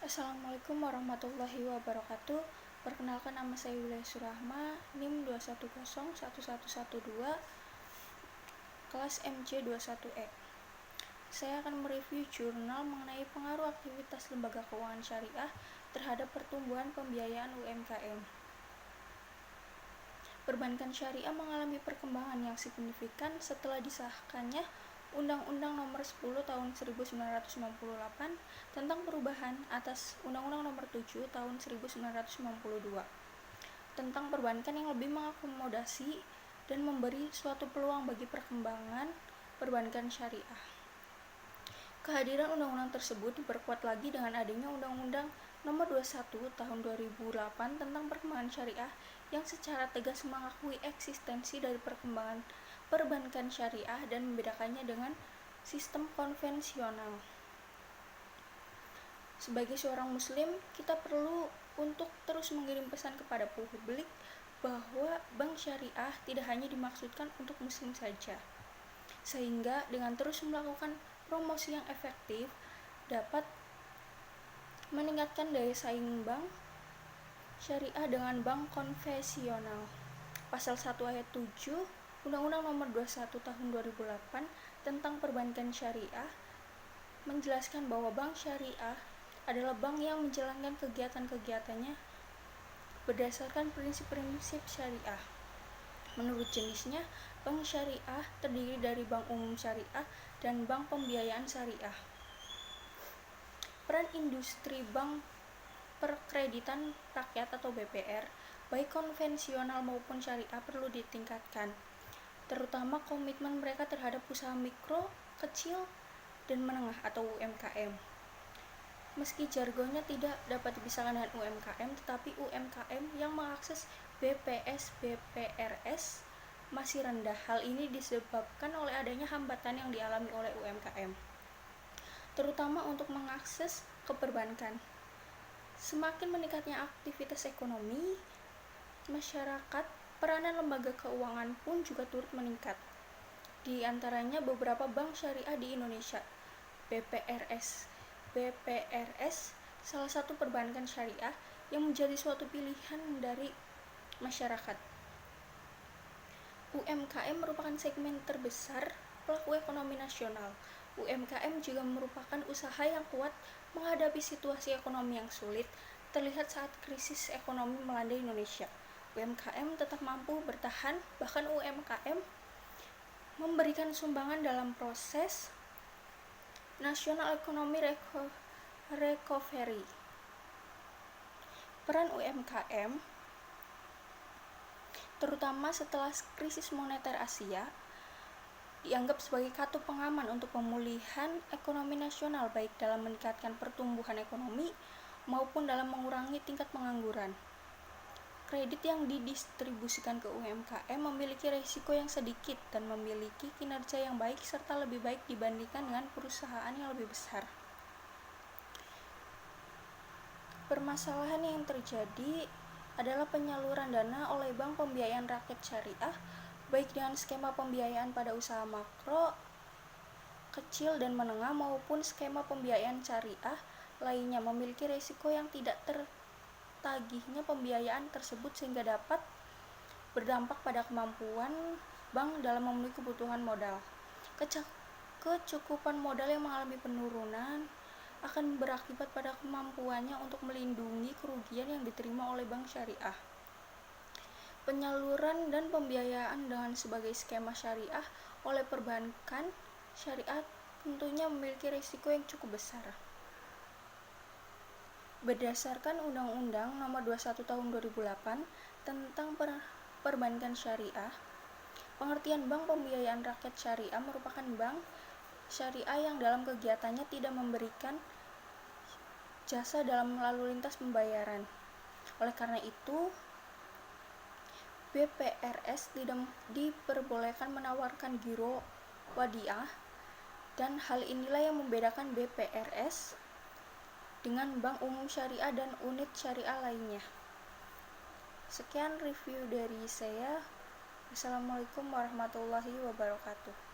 Assalamualaikum warahmatullahi wabarakatuh. Perkenalkan, nama saya Wilayah Surahma, NIM 2101112, kelas MC21E. Saya akan mereview jurnal mengenai pengaruh aktivitas lembaga keuangan syariah terhadap pertumbuhan pembiayaan UMKM. Perbankan syariah mengalami perkembangan yang signifikan setelah disahkannya Undang-Undang Nomor 10 Tahun 1998 tentang perubahan atas Undang-Undang Nomor 7 Tahun 1992 tentang perbankan yang lebih mengakomodasi dan memberi suatu peluang bagi perkembangan perbankan syariah. Kehadiran undang-undang tersebut diperkuat lagi dengan adanya Undang-Undang Nomor 21 Tahun 2008 tentang perkembangan syariah yang secara tegas mengakui eksistensi dari perkembangan perbankan syariah dan membedakannya dengan sistem konvensional. Sebagai seorang muslim, kita perlu untuk terus mengirim pesan kepada publik bahwa bank syariah tidak hanya dimaksudkan untuk muslim saja, sehingga dengan terus melakukan promosi yang efektif dapat meningkatkan daya saing bank syariah dengan bank konvensional. Pasal 1 ayat 7 Undang-Undang Nomor 21 Tahun 2008 tentang perbankan syariah menjelaskan bahwa bank syariah adalah bank yang menjalankan kegiatan-kegiatannya berdasarkan prinsip-prinsip syariah. Menurut jenisnya, bank syariah terdiri dari bank umum syariah dan bank pembiayaan syariah. Peran industri bank perkreditan rakyat atau BPR, baik konvensional maupun syariah, perlu ditingkatkan, terutama komitmen mereka terhadap usaha mikro, kecil, dan menengah atau UMKM. Meski jargonnya tidak dapat dipisahkan dengan UMKM, tetapi UMKM yang mengakses BPS BPRS masih rendah. Hal ini disebabkan oleh adanya hambatan yang dialami oleh UMKM, terutama untuk mengakses ke perbankan. Semakin meningkatnya aktivitas ekonomi masyarakat, peranan lembaga keuangan pun juga turut meningkat. Di antaranya beberapa bank syariah di Indonesia. BPRS salah satu perbankan syariah yang menjadi suatu pilihan dari masyarakat. UMKM merupakan segmen terbesar pelaku ekonomi nasional. UMKM juga merupakan usaha yang kuat menghadapi situasi ekonomi yang sulit terlihat saat krisis ekonomi melanda Indonesia. UMKM tetap mampu bertahan, bahkan UMKM memberikan sumbangan dalam proses nasional ekonomi recovery. Peran UMKM terutama setelah krisis moneter Asia dianggap sebagai kartu pengaman untuk pemulihan ekonomi nasional, baik dalam meningkatkan pertumbuhan ekonomi maupun dalam mengurangi tingkat pengangguran. Kredit yang didistribusikan ke UMKM memiliki risiko yang sedikit dan memiliki kinerja yang baik serta lebih baik dibandingkan dengan perusahaan yang lebih besar. Permasalahan yang terjadi adalah penyaluran dana oleh bank pembiayaan rakyat syariah, baik dengan skema pembiayaan pada usaha makro, kecil dan menengah maupun skema pembiayaan syariah lainnya, memiliki risiko yang tidak tertagihnya pembiayaan tersebut sehingga dapat berdampak pada kemampuan bank dalam memenuhi kebutuhan modal. Kecukupan modal yang mengalami penurunan akan berakibat pada kemampuannya untuk melindungi kerugian yang diterima oleh bank syariah. Penyaluran dan pembiayaan dengan sebagai skema syariah oleh perbankan syariah tentunya memiliki risiko yang cukup besar. Berdasarkan Undang-Undang Nomor 21 Tahun 2008 tentang perbankan syariah, pengertian bank pembiayaan rakyat syariah merupakan bank syariah yang dalam kegiatannya tidak memberikan jasa dalam lalu lintas pembayaran. Oleh karena itu, BPRS tidak diperbolehkan menawarkan giro wadiah, dan hal inilah yang membedakan BPRS dengan bank umum syariah dan unit syariah lainnya. Sekian review dari saya. Wassalamualaikum warahmatullahi wabarakatuh.